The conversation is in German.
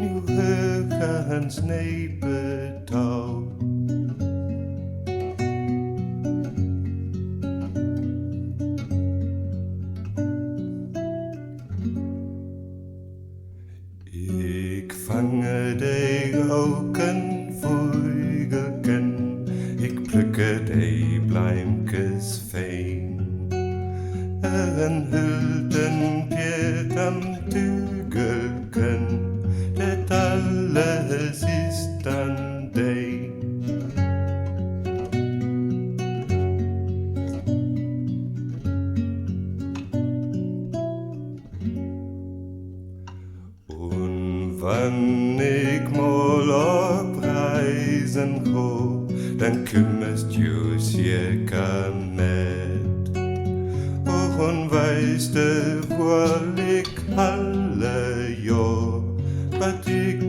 nu hører hans næbetag. Ik fange dig auken vogelken, ik plukke dig blijmkes fijn. En hulten pjert am tugelken, det alles is dan dig. Wann ik mal op reisen go, dan kümmerst ju cirka med. Und weißt du, wo ich alle Jahr, was ich